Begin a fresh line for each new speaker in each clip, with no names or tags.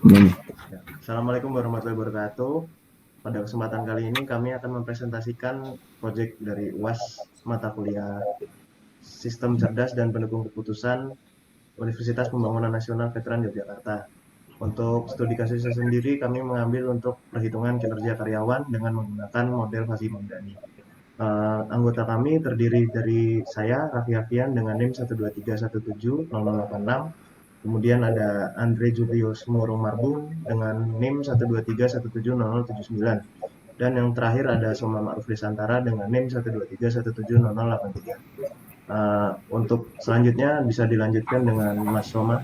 Assalamualaikum warahmatullahi wabarakatuh. Pada kesempatan kali ini kami akan mempresentasikan proyek dari UAS mata kuliah Sistem Cerdas dan Pendukung Keputusan Universitas Pembangunan Nasional Veteran Yogyakarta. Untuk studi kasusnya sendiri kami mengambil untuk perhitungan kinerja karyawan dengan menggunakan model Fuzzy Mamdani. Anggota kami terdiri dari saya, Raffi Afian dengan NIM 123170086. Kemudian ada Andre Julius Murung Marbun dengan NIM 123170079. Dan yang terakhir ada Soma Ma'ruf Desantara dengan NIM 123170083. Untuk selanjutnya bisa dilanjutkan dengan Mas Soma.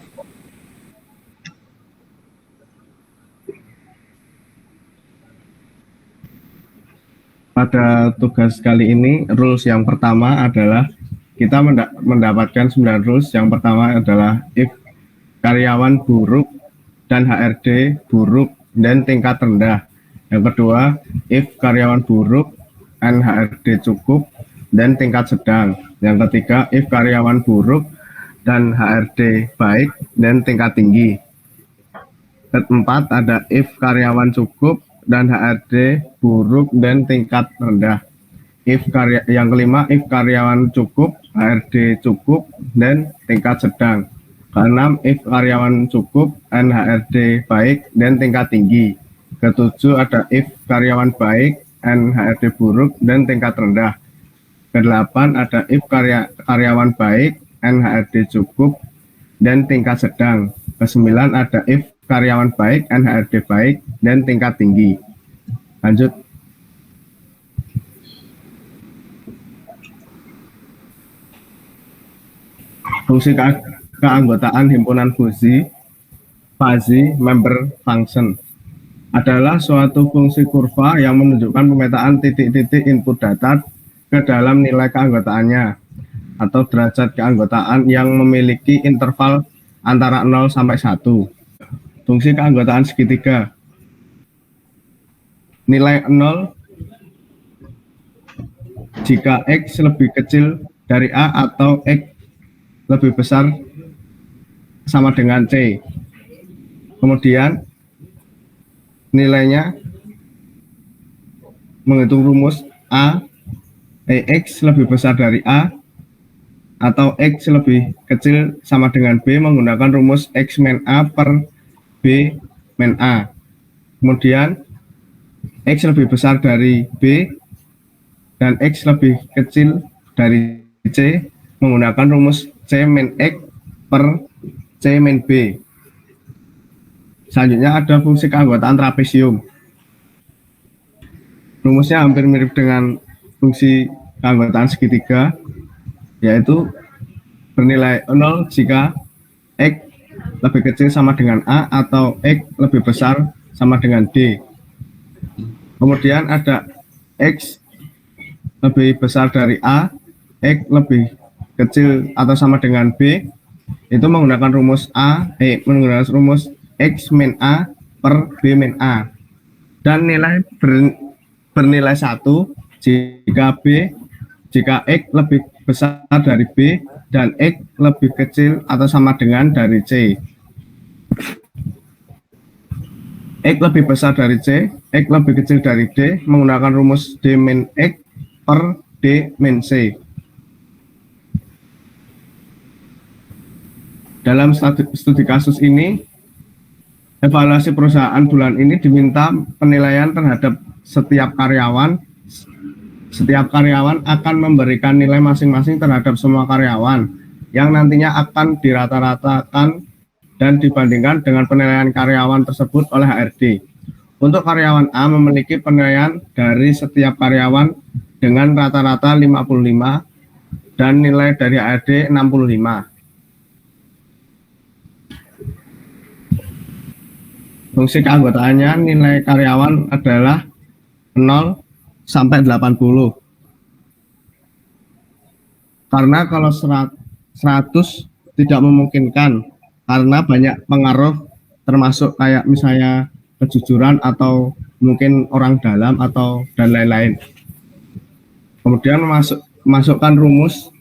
Pada tugas kali ini, rules yang pertama adalah kita mendapatkan 9 rules. Yang pertama adalah if karyawan buruk dan HRD buruk dan tingkat rendah. Yang kedua, if karyawan buruk dan HRD cukup dan tingkat sedang. Yang ketiga, if karyawan buruk dan HRD baik dan tingkat tinggi. Keempat ada if karyawan cukup dan HRD buruk dan tingkat rendah. Yang kelima, if karyawan cukup, HRD cukup dan tingkat sedang. Keenam, if karyawan cukup dan HRD baik dan tingkat tinggi. Ketujuh ada if karyawan baik dan HRD buruk dan tingkat rendah. Kedelapan ada if karyawan baik dan HRD cukup dan tingkat sedang. Kesembilan ada if karyawan baik dan HRD baik dan tingkat tinggi. Lanjut. Fungsi keanggotaan himpunan Fuzzy member function adalah suatu fungsi kurva yang menunjukkan pemetaan titik-titik input data ke dalam nilai keanggotaannya atau derajat keanggotaan yang memiliki interval antara 0 sampai 1. Fungsi keanggotaan segitiga. Nilai 0 jika X lebih kecil dari A atau X lebih besar sama dengan C. Kemudian nilainya menghitung rumus X lebih besar dari A atau X lebih kecil sama dengan B menggunakan rumus X min A per B min A. Kemudian X lebih besar dari B dan X lebih kecil dari C menggunakan rumus C min X per C min B. Selanjutnya ada fungsi keanggotaan trapesium. Rumusnya hampir mirip dengan fungsi keanggotaan segitiga, yaitu bernilai 0 jika X lebih kecil sama dengan A atau X lebih besar sama dengan D. Kemudian ada X lebih besar dari A, X lebih kecil atau sama dengan B, itu menggunakan rumus menggunakan rumus X min A per B min A. Dan nilai bernilai 1 jika X lebih besar dari B dan X lebih kecil atau sama dengan dari C. X lebih besar dari C, X lebih kecil dari D menggunakan rumus D min X per D min C. Dalam studi kasus ini, evaluasi perusahaan bulan ini diminta penilaian terhadap setiap karyawan. Setiap karyawan akan memberikan nilai masing-masing terhadap semua karyawan yang nantinya akan dirata-ratakan dan dibandingkan dengan penilaian karyawan tersebut oleh HRD. Untuk karyawan A memiliki penilaian dari setiap karyawan dengan rata-rata 55 dan nilai dari HRD 65. Fungsi keanggotaannya nilai karyawan adalah 0 sampai 80. Karena kalau 100 tidak memungkinkan karena banyak pengaruh termasuk kayak misalnya kejujuran atau mungkin orang dalam atau dan lain-lain. Kemudian masukkan rumus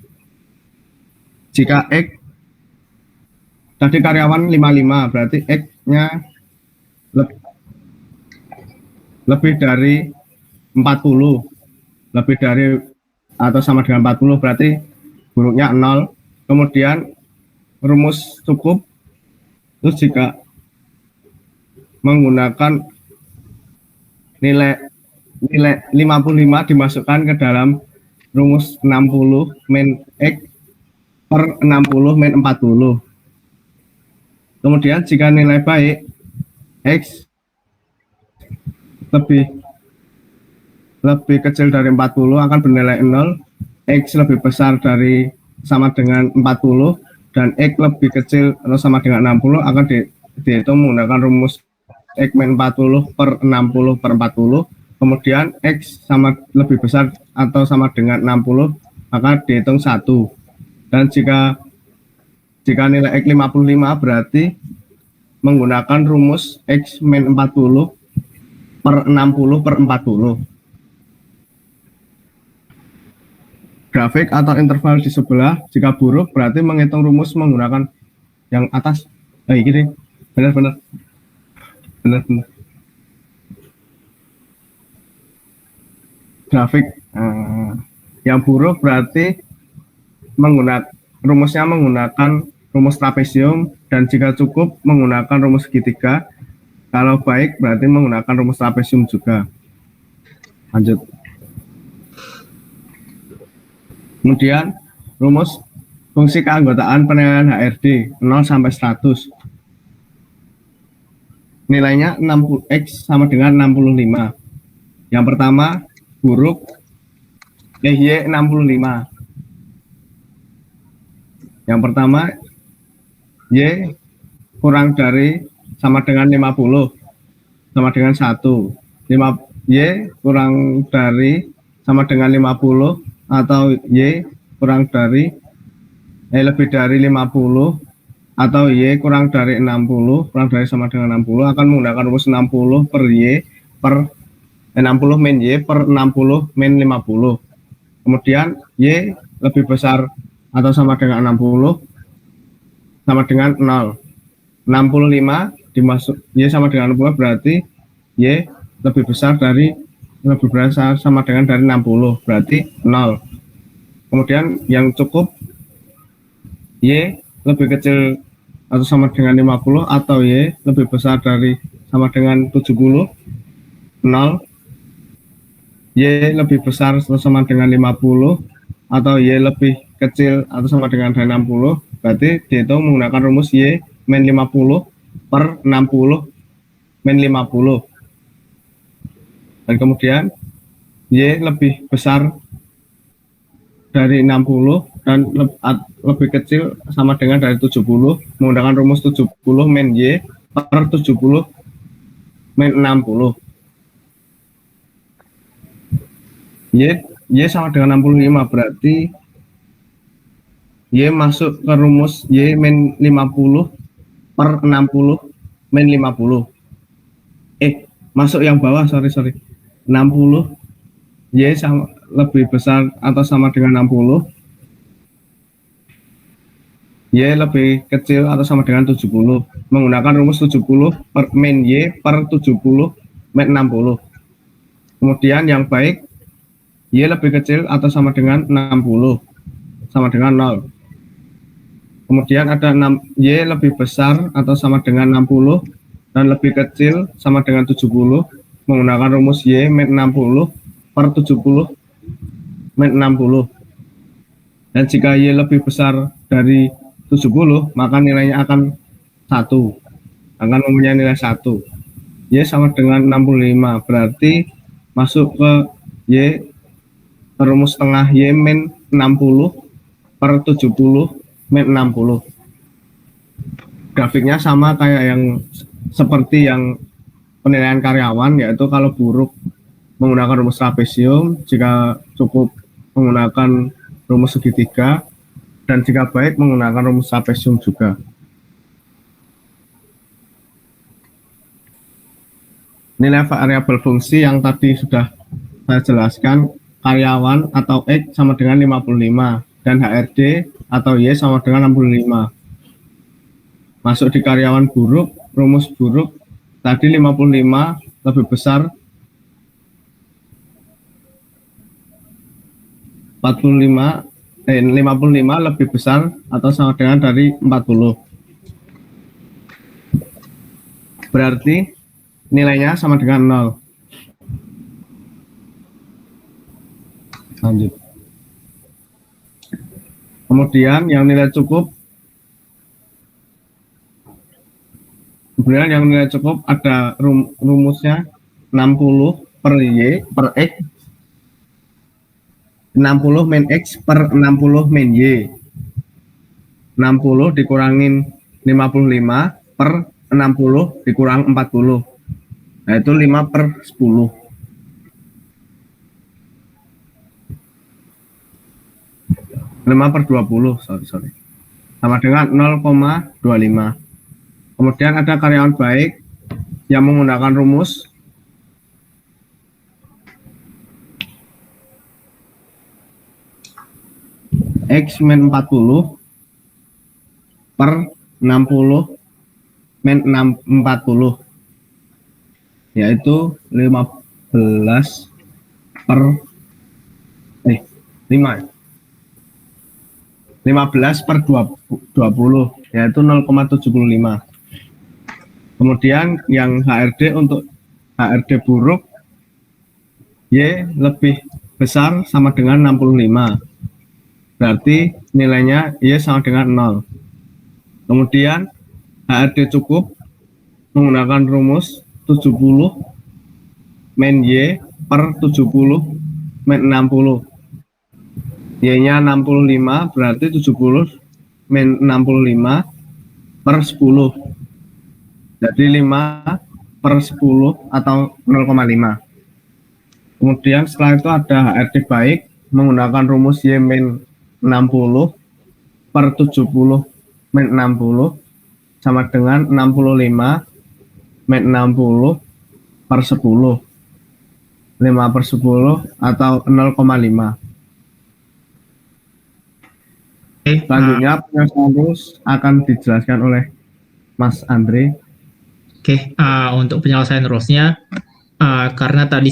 jika X tadi karyawan 55 berarti X-nya lebih dari 40, lebih dari atau sama dengan 40 berarti buruknya 0. Kemudian rumus cukup itu jika menggunakan nilai 55 dimasukkan ke dalam rumus 60 min X per 60 min 40. Kemudian jika nilai baik X lebih kecil dari 40 akan bernilai 0, X lebih besar dari sama dengan 40, dan X lebih kecil atau sama dengan 60 akan dihitung menggunakan rumus X min 40 per 60 per 40. Kemudian X lebih besar atau sama dengan 60 maka dihitung 1. Dan jika nilai X 55 berarti menggunakan rumus X min 40 per 60 per 40. Grafik atau interval di sebelah jika buruk berarti menghitung rumus menggunakan yang atas. Gini, benar. Grafik yang buruk berarti rumusnya menggunakan rumus trapesium, dan jika cukup menggunakan rumus segitiga. Kalau baik berarti menggunakan rumus trapesium juga. Lanjut. Kemudian rumus fungsi keanggotaan penilaian HRD 0 sampai 100. Nilainya 60X sama dengan 65. Yang pertama buruk Y 65. Yang pertama Y kurang dari sama dengan 50 sama dengan 1. Y kurang dari sama dengan 50 atau Y kurang dari lebih dari 50 atau Y kurang dari 60 kurang dari sama dengan 60 akan menggunakan rumus 60 per Y per 60 min Y per 60 min 50. Kemudian Y lebih besar atau sama dengan 60 sama dengan 0. 65 dimasuk Y sama dengan 60 berarti Y lebih besar sama dengan dari 60 berarti 0. Kemudian yang cukup Y lebih kecil atau sama dengan 50 atau Y lebih besar dari sama dengan 70, 0. Y lebih besar atau sama dengan 50 atau Y lebih kecil atau sama dengan dari 60 berarti dihitung menggunakan rumus Y min 50 per 60 min 50. Dan kemudian Y lebih besar dari 60 dan lebih kecil sama dengan dari 70 menggunakan rumus 70 min Y per 70 min 60. Y sama dengan 65 berarti Y masuk ke rumus Y min 50 per 60 min 50. Masuk yang bawah, sorry. 60 Y lebih besar atau sama dengan 60. Y lebih kecil atau sama dengan 70. Menggunakan rumus 70 per min Y per 70 min 60. Kemudian yang baik Y lebih kecil atau sama dengan 60. Sama dengan 0. Kemudian ada Y lebih besar atau sama dengan 60 dan lebih kecil sama dengan 70 menggunakan rumus Y min 60 per 70 min 60. Dan jika Y lebih besar dari 70 maka nilainya akan 1, akan mempunyai nilai 1. Y sama dengan 65 berarti masuk ke Y rumus tengah Y min 60 per 70 min 60. Grafiknya sama kayak yang seperti yang penilaian karyawan, yaitu kalau buruk menggunakan rumus trapesium, jika cukup menggunakan rumus segitiga, dan jika baik menggunakan rumus trapesium juga. Nilai variabel fungsi yang tadi sudah saya jelaskan, karyawan atau X sama dengan 55 dan HRD atau Y sama dengan 65. Masuk di karyawan buruk, rumus buruk tadi 55 lebih besar 55 lebih besar atau sama dengan dari 40. Berarti nilainya sama dengan 0. Lanjut. Kemudian yang nilai cukup ada rumusnya 60 per Y per X, 60 min X per 60 min Y. 60 dikurangin 55 per 60 dikurang 40. Nah, itu 5 per 10. 5 per 20, sorry. Sama dengan 0,25. Kemudian ada karyawan baik yang menggunakan rumus X min 40 per 60 min 40, yaitu 15 per 20, yaitu 0,75. Kemudian yang HRD untuk HRD buruk Y lebih besar sama dengan 65. Berarti nilainya Y sama dengan 0. Kemudian HRD cukup menggunakan rumus 70 min Y per 70 min 60. Y-nya 65, berarti 70 min 65 per 10. Jadi 5 per 10 atau 0,5. Kemudian setelah itu ada HRD baik menggunakan rumus Y min 60 per 70 min 60 sama dengan 65 min 60 per 10. 5 per 10 atau 0,5. Selanjutnya penyelesaian rules akan dijelaskan oleh Mas Andre.
Untuk penyelesaian rules-nya, karena tadi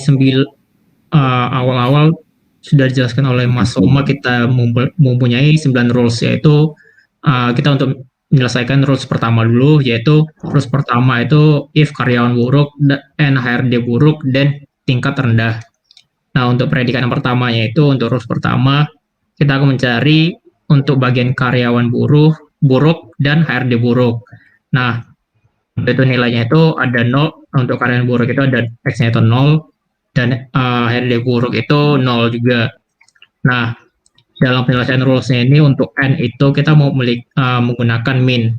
awal-awal sudah dijelaskan oleh Mas Soma, kita mempunyai 9 rules, yaitu kita untuk menyelesaikan rules pertama dulu, yaitu rules pertama itu if karyawan buruk dan HRD buruk dan tingkat rendah. Nah, untuk predikat yang pertama yaitu untuk rules pertama kita akan mencari untuk bagian karyawan buruk dan HRD buruk. Nah, itu nilainya itu ada 0, untuk karyawan buruk itu ada X-nya itu 0, dan HRD buruk itu 0 juga. Nah, dalam penyelesaian rules-nya ini untuk N itu kita mau menggunakan min,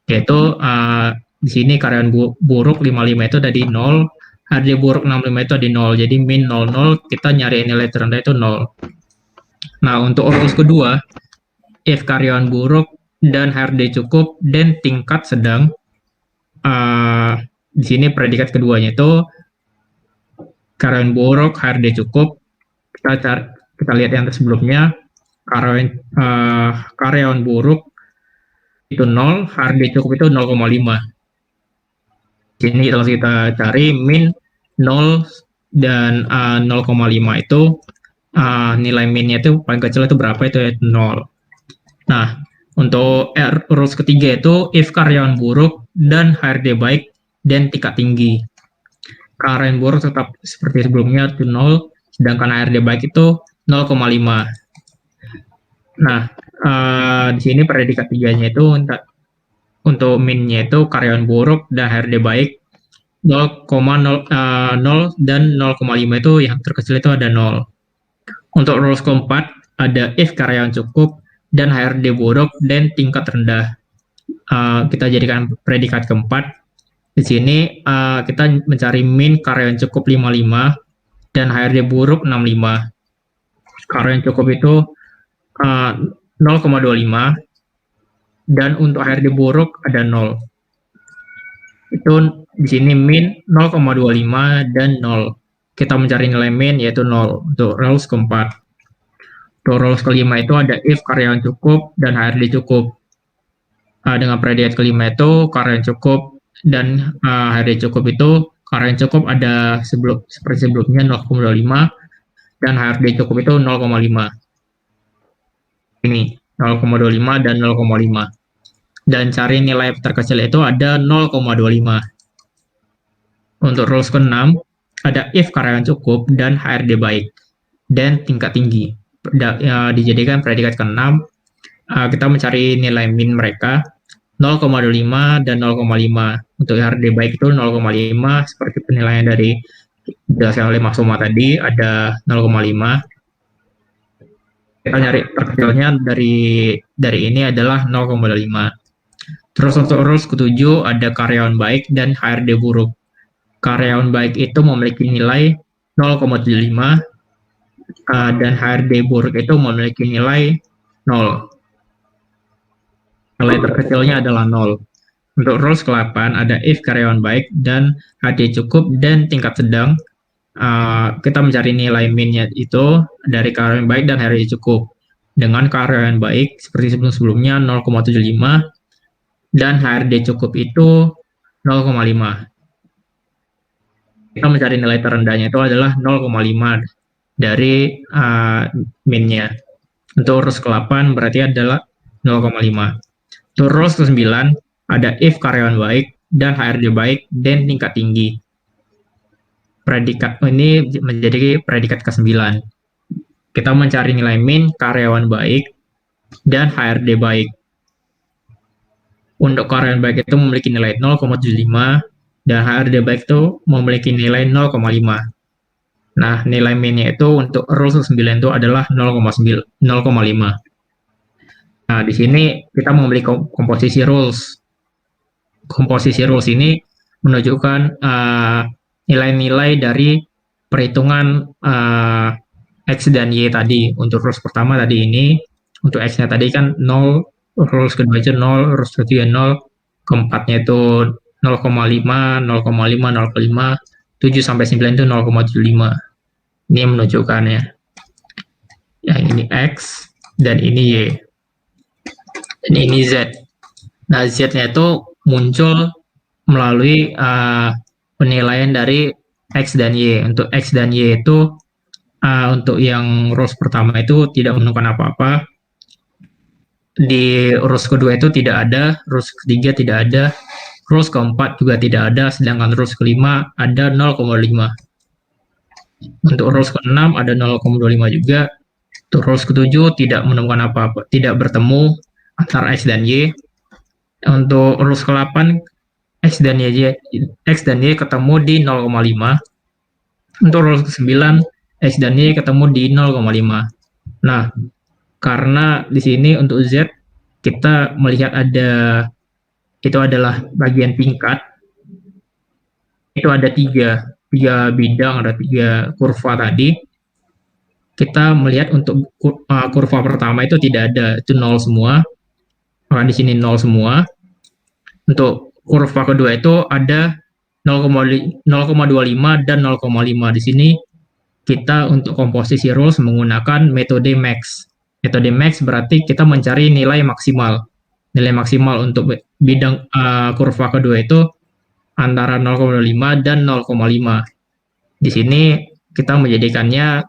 yaitu di sini karyawan buruk 55 itu ada di 0, HRD buruk 65 itu ada di 0, jadi min 00, kita nyari nilai terendah itu 0. Nah, untuk rules kedua, if karyawan buruk dan HRD cukup dan tingkat sedang, di sini predikat keduanya itu karyawan buruk, HRD cukup. Kita lihat yang sebelumnya, karyawan buruk itu 0, HRD cukup itu 0,5. Sini kita cari min 0 dan 0,5 itu nilai minnya itu paling kecil itu berapa, itu ya 0. Nah, untuk rules ketiga itu if karyawan buruk dan HRD baik dan tingkat tinggi. Karyawan buruk tetap seperti sebelumnya itu 0, sedangkan HRD baik itu 0,5. Nah, di sini predikat tiganya itu untuk minnya itu karyawan buruk dan HRD baik 0,0 dan 0,5 itu yang terkecil itu ada 0. Untuk rules keempat ada if karyawan cukup dan HRD buruk dan tingkat rendah. Kita jadikan predikat keempat. Di sini kita mencari min karyawan cukup 55 dan HRD buruk 65. Karyawan cukup itu 0,25 dan untuk HRD buruk ada 0. Itu di sini min 0,25 dan 0. Kita mencari nilai min yaitu 0 untuk rules keempat. Untuk rules kelima itu ada if karyawan cukup dan HRD cukup. Dengan predikat kelima itu karyawan cukup dan HRD cukup itu karyawan cukup ada seperti sebelumnya 0,25 dan HRD cukup itu 0,5. ini 0,25 dan 0,5. Dan cari nilai terkecil itu ada 0,25. Untuk rules ke-6 ada if karyawan cukup dan HRD baik dan tingkat tinggi. Dijadikan predikat ke-6, kita mencari nilai min mereka 0,25 dan 0,5. Untuk HRD baik itu 0,5 seperti penilaian dari dijelaskan oleh Mas Soma tadi ada 0,5. Kita nyari terkecilnya dari ini adalah 0,5. Terus untuk rules ke-7 ada karyawan baik dan HRD buruk. Karyawan baik itu memiliki nilai 0,75 dan HRD buruk itu memiliki nilai 0. Nilai terkecilnya adalah 0. Untuk rules ke-8 ada if karyawan baik dan HD cukup dan tingkat sedang. Kita mencari nilai minnya itu dari karyawan baik dan HRD cukup. Dengan karyawan baik seperti sebelum-sebelumnya 0,75 dan HRD cukup itu 0,5. Kita mencari nilai terendahnya itu adalah 0,5 dari minnya. Untuk rules ke-8 berarti adalah 0,5. Untuk rules ke-9 ada if karyawan baik dan HRD baik dan tingkat tinggi. Predikat ini menjadi predikat ke-9. Kita mencari nilai min karyawan baik dan HRD baik. Untuk karyawan baik itu memiliki nilai 0,75 dan HRD baik itu memiliki nilai 0,5. Nah, nilai minnya itu untuk rules 9 itu adalah 0,5. Nah, di sini kita memiliki komposisi rules. Komposisi rules ini menunjukkan nilai-nilai dari perhitungan X dan Y tadi. Untuk rules pertama tadi ini, untuk X-nya tadi kan 0, rules kedua itu 0, rules ketiga 0, keempatnya itu 0,5, 0,5, 0,5, 7 sampai 9 itu 0,75. Ini yang menunjukkannya. Yang ini X dan ini Y. Dan ini Z. Nah, Z-nya itu muncul melalui penilaian dari X dan Y. Untuk X dan Y itu untuk yang rules pertama itu tidak menentukan apa-apa. Di rules kedua itu tidak ada, rules ketiga tidak ada, rules keempat juga tidak ada, sedangkan rules kelima ada 0,5. Untuk rules ke-6 ada 0,25 juga. Untuk rules ke-7 tidak menemukan apa-apa, tidak bertemu antara X dan Y. Untuk rules ke-8 X dan Y ketemu di 0,5. Untuk rules ke-9 X dan Y ketemu di 0,5. Nah, karena di sini untuk Z kita melihat itu adalah bagian tingkat. Itu ada tiga bidang, ada 3 kurva tadi. Kita melihat untuk kurva pertama itu tidak ada, itu 0 semua. Maka di sini 0 semua. Untuk kurva kedua itu ada 0,25 dan 0,5. Di sini kita untuk komposisi rules menggunakan metode max. Metode max berarti kita mencari nilai maksimal. Nilai maksimal untuk bidang kurva kedua itu antara 0,5 dan 0,5. Di sini kita menjadikannya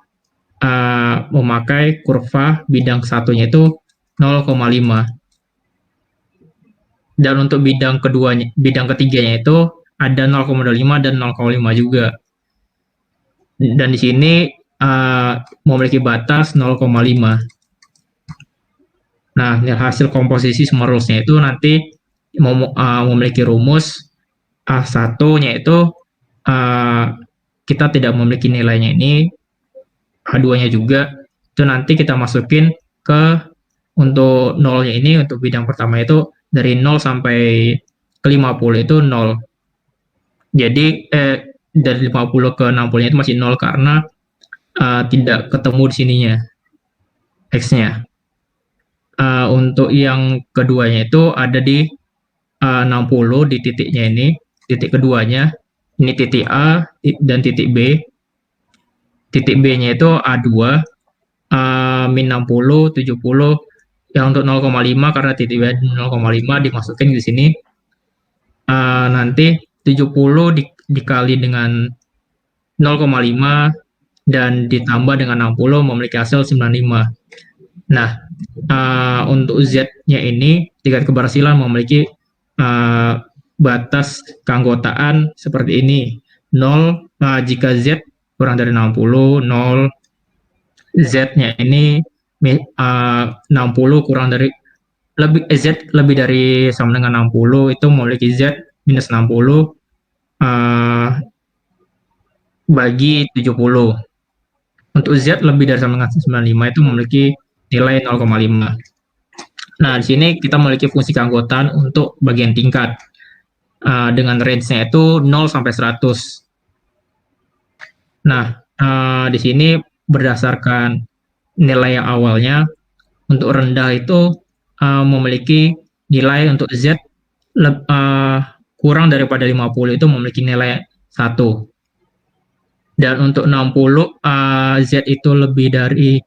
memakai kurva bidang satunya itu 0,5. Dan untuk bidang ketiganya itu ada 0,25 dan 0,5 juga. Dan di sini memiliki batas 0,5. Nah, hasil komposisi semua rules-nya itu nanti memiliki rumus A1-nya itu kita tidak memiliki nilainya ini, A2-nya juga, itu nanti kita masukin untuk 0-nya ini, untuk bidang pertama itu dari 0 sampai ke 50 itu 0. Jadi dari 50 ke 60-nya itu masih 0 karena tidak ketemu di sininya X-nya. Untuk yang keduanya itu ada di 60 di titiknya ini, titik keduanya, ini titik A dan titik B. Titik B-nya itu A2, min 60, 70, yang untuk 0,5 karena titik B 0,5 dimasukin di sini. Nanti 70 dikali dengan 0,5 dan ditambah dengan 60 memiliki hasil 95. Nah, untuk Z-nya ini tingkat keberhasilan memiliki batas keanggotaan seperti ini. 0 jika Z kurang dari 60, 0 Z-nya ini 60 kurang dari Z lebih dari sama dengan 60 itu memiliki Z minus 60 bagi 70. Untuk Z lebih dari sama dengan 95 itu memiliki nilai 0,5. Nah, di sini kita memiliki fungsi keanggotaan untuk bagian tingkat dengan range-nya itu 0 sampai 100. Nah, di sini berdasarkan nilai yang awalnya, untuk rendah itu memiliki nilai untuk Z kurang daripada 50 itu memiliki nilai 1. Dan untuk 60, Z itu lebih dari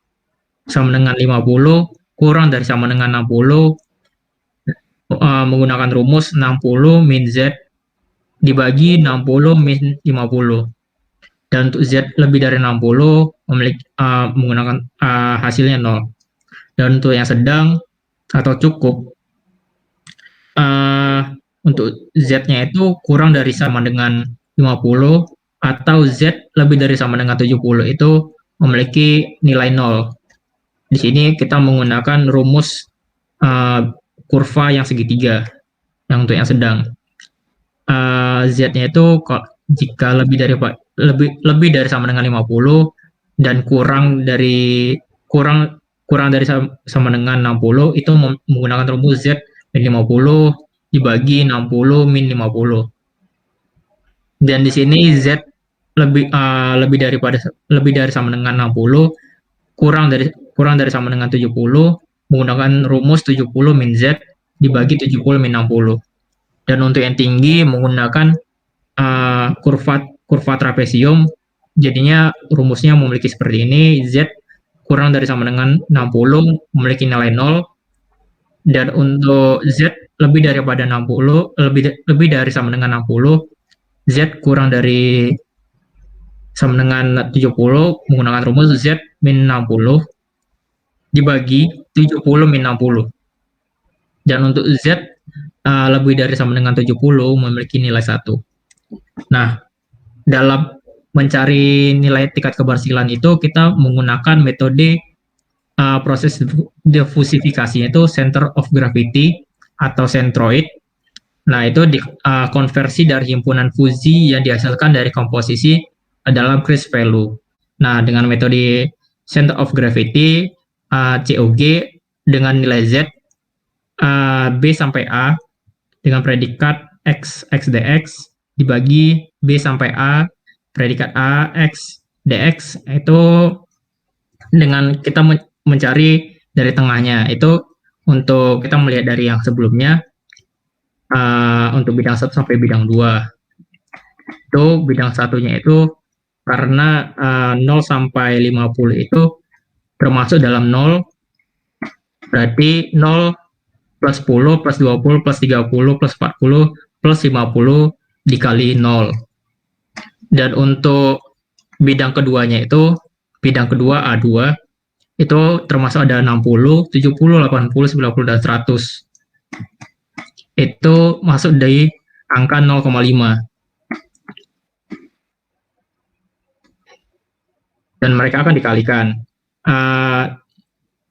sama dengan 50, kurang dari sama dengan 60, menggunakan rumus 60 min Z dibagi 60 min 50. Dan untuk Z lebih dari 60, menggunakan hasilnya 0. Dan untuk yang sedang atau cukup, untuk Z-nya itu kurang dari sama dengan 50, atau Z lebih dari sama dengan 70 itu memiliki nilai 0. Di sini kita menggunakan rumus kurva yang segitiga, yang untuk yang sedang. Z-nya itu jika lebih dari sama dengan 50 dan kurang dari sama dengan 60 itu menggunakan rumus Z min 50 dibagi 60 min 50. Dan di sini Z lebih dari sama dengan 60, kurang dari sama dengan 70, menggunakan rumus 70 min Z dibagi 70 min 60. Dan untuk yang tinggi menggunakan kurva trapesium, jadinya rumusnya memiliki seperti ini. Z kurang dari sama dengan 60 memiliki nilai 0, dan untuk Z lebih daripada 60, lebih dari sama dengan 60, Z kurang dari sama dengan 70 menggunakan rumus Z min 60 dibagi 70 min 60. Dan untuk Z lebih dari sama dengan 70 memiliki nilai 1. Nah, dalam mencari nilai tingkat keberhasilan itu kita menggunakan metode proses difusifikasi, yaitu center of gravity atau centroid. Nah, itu konversi dari himpunan fusi yang dihasilkan dari komposisi dalam Chris value. Nah, dengan metode center of gravity COG dengan nilai Z B sampai A dengan predikat X dx dibagi B sampai A predikat A X dx, itu dengan kita mencari dari tengahnya. Itu untuk kita melihat dari yang sebelumnya, untuk bidang 1 sampai bidang 2. Itu bidang satunya itu karena 0 sampai 50 itu termasuk dalam 0, berarti 0 plus 10 plus 20 plus 30 plus 40 plus 50 dikali 0. Dan untuk bidang keduanya itu, bidang kedua A2, itu termasuk ada 60, 70, 80, 90, dan 100. Itu masuk dari angka 0,5. Dan mereka akan dikalikan.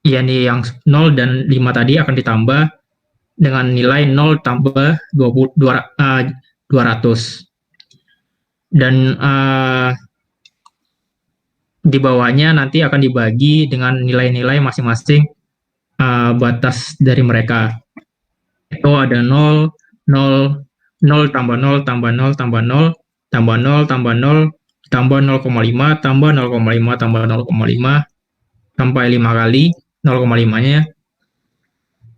Yakni yang 0 dan 5 tadi akan ditambah dengan nilai 0 tambah 200. Dan di bawahnya nanti akan dibagi dengan nilai-nilai masing-masing batas dari mereka. Itu ada 0, 0, 0 tambah 0 tambah 0 tambah 0 tambah 0 tambah 0 tambah 0,5 tambah 0,5 tambah 0,5 sampai 5 kali 0,5-nya.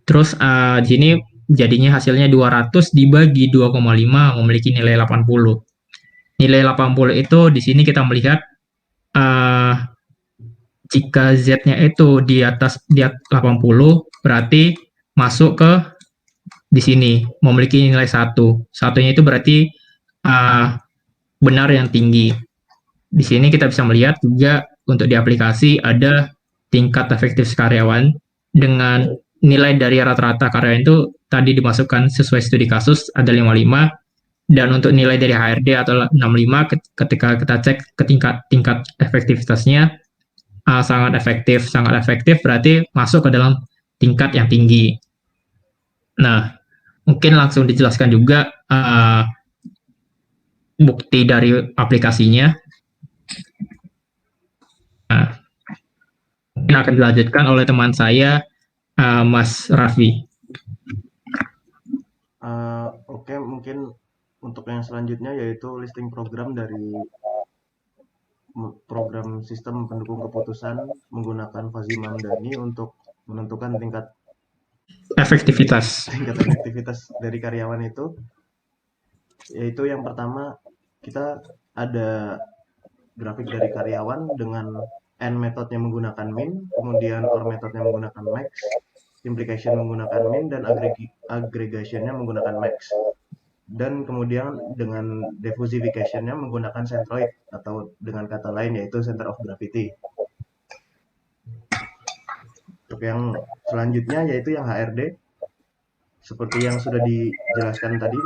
Terus di sini jadinya hasilnya 200 dibagi 2,5 memiliki nilai 80. Nilai 80 itu di sini kita melihat jika Z-nya itu di atas 80 berarti masuk ke di sini memiliki nilai 1. Satunya itu berarti benar yang tinggi. Di sini kita bisa melihat juga untuk di aplikasi ada tingkat efektif karyawan. dengan nilai dari rata-rata karyawan itu tadi dimasukkan sesuai studi kasus ada 55, dan untuk nilai dari HRD atau 65 ketika kita cek ke tingkat efektivitasnya sangat efektif berarti masuk ke dalam tingkat yang tinggi. Nah, mungkin langsung dijelaskan juga bukti dari aplikasinya. Nah, mungkin akan dilanjutkan oleh teman saya, Mas Raffi.
Oke, mungkin untuk yang selanjutnya yaitu listing program dari program sistem pendukung keputusan menggunakan Fuzzy Mamdani untuk menentukan tingkat
Efektivitas.
dari karyawan itu, yaitu yang pertama kita ada grafik dari karyawan dengan N metodenya menggunakan min, kemudian OR metodenya menggunakan max, implication menggunakan min, dan aggregationnya menggunakan max. Dan kemudian dengan diffusification-nya menggunakan centroid, atau dengan kata lain yaitu center of gravity. Untuk yang selanjutnya yaitu yang HRD, seperti yang sudah dijelaskan tadi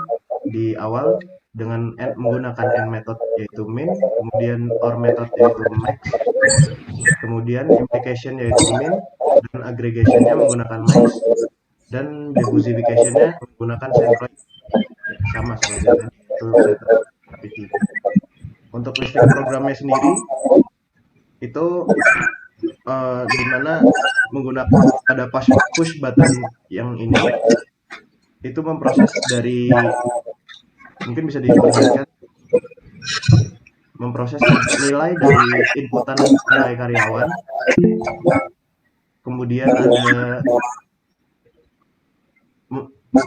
di awal, dengan menggunakan N method yaitu min, kemudian OR method yaitu max, kemudian implication yaitu min, dan aggregation-nya menggunakan max, dan diffusification-nya menggunakan centroid, sama seperti tadi yaitu center of gravity. Untuk listing programnya sendiri itu dimana menggunakan pada push button yang ini itu memproses dari, mungkin bisa diperlihatkan, memproses nilai dari inputan nilai karyawan, kemudian ada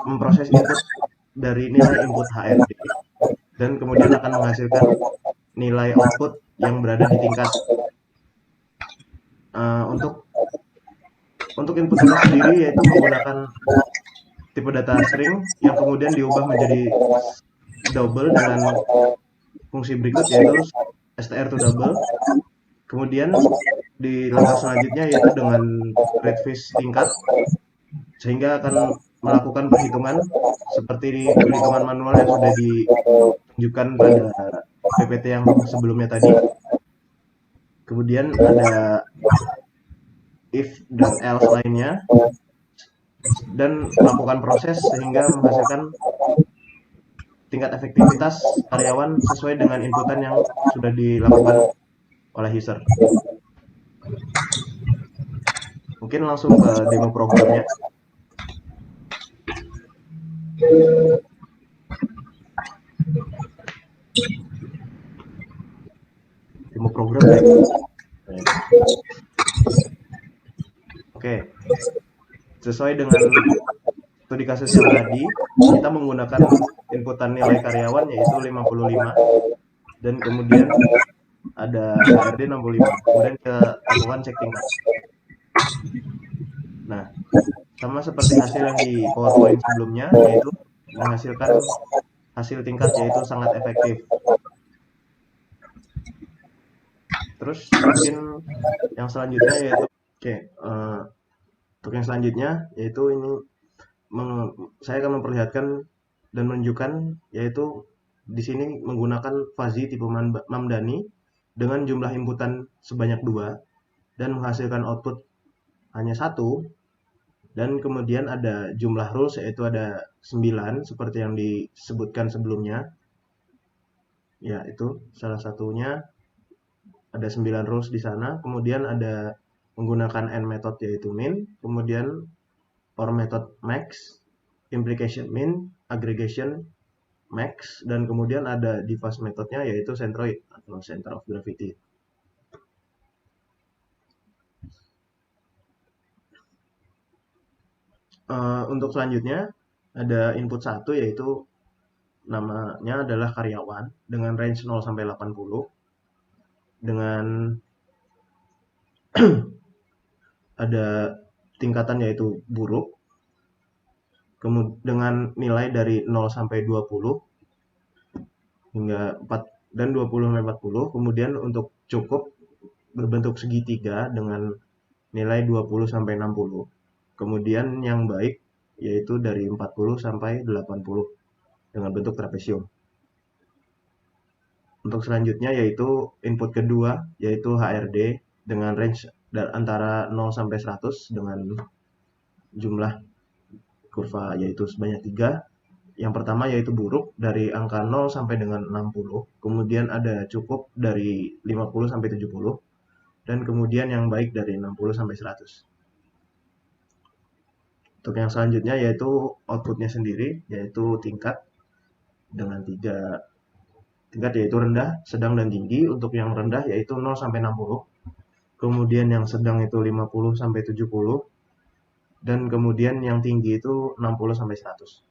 memproses input dari nilai input HRD, dan kemudian akan menghasilkan nilai output yang berada di tingkat. Untuk input data sendiri yaitu menggunakan tipe data string yang kemudian diubah menjadi double dengan fungsi berikut yaitu str to double. Kemudian di langkah selanjutnya yaitu dengan redfish tingkat, sehingga akan melakukan perhitungan seperti di perhitungan manual yang sudah ditunjukkan pada PPT yang sebelumnya tadi. Kemudian ada if dan else lainnya, dan melakukan proses sehingga menghasilkan tingkat efektivitas karyawan sesuai dengan inputan yang sudah dilakukan oleh user. Mungkin langsung ke demo programnya. Demo program ya. Oke, sesuai dengan studi kasus yang tadi, kita menggunakan inputan nilai karyawan yaitu 55, dan kemudian ada HRD 65, kemudian kita lakukan cek tingkat. Nah, sama seperti hasil yang di PowerPoint sebelumnya, yaitu menghasilkan hasil tingkat yaitu sangat efektif. Terus mungkin yang selanjutnya yaitu untuk yang selanjutnya yaitu ini saya akan memperlihatkan dan menunjukkan yaitu di sini menggunakan Fuzzy tipe Mamdani dengan jumlah inputan sebanyak 2 dan menghasilkan output hanya 1, dan kemudian ada jumlah rules yaitu ada 9 seperti yang disebutkan sebelumnya. Ya, itu salah satunya, ada 9 rules di sana. Kemudian ada menggunakan N method yaitu min, kemudian OR method max, implication min, aggregation max, dan kemudian ada diffuse methodnya yaitu centroid atau center of gravity. Untuk selanjutnya ada input 1 yaitu namanya adalah karyawan dengan range 0 sampai 80 dengan ada tingkatan yaitu buruk, dengan nilai dari 0 sampai 20 hingga 4 dan 20 sampai 40. Kemudian untuk cukup berbentuk segitiga dengan nilai 20 sampai 60. Kemudian yang baik yaitu dari 40 sampai 80 dengan bentuk trapesium. Untuk selanjutnya yaitu input kedua yaitu HRD dengan range antara 0 sampai 100 dengan jumlah kurva yaitu sebanyak 3. Yang pertama yaitu buruk dari angka 0 sampai dengan 60, kemudian ada cukup dari 50 sampai 70, dan kemudian yang baik dari 60 sampai 100. Untuk yang selanjutnya yaitu outputnya sendiri, yaitu tingkat dengan 3 tingkat yaitu rendah, sedang, dan tinggi. Untuk yang rendah yaitu 0 sampai 60, kemudian yang sedang itu 50 sampai 70, dan kemudian yang tinggi itu 60 sampai 100.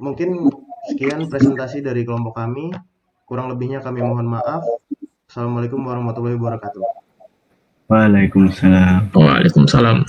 Mungkin sekian presentasi dari kelompok kami. Kurang lebihnya kami mohon maaf. Assalamualaikum warahmatullahi wabarakatuh.
Waalaikumsalam.
Waalaikumsalam.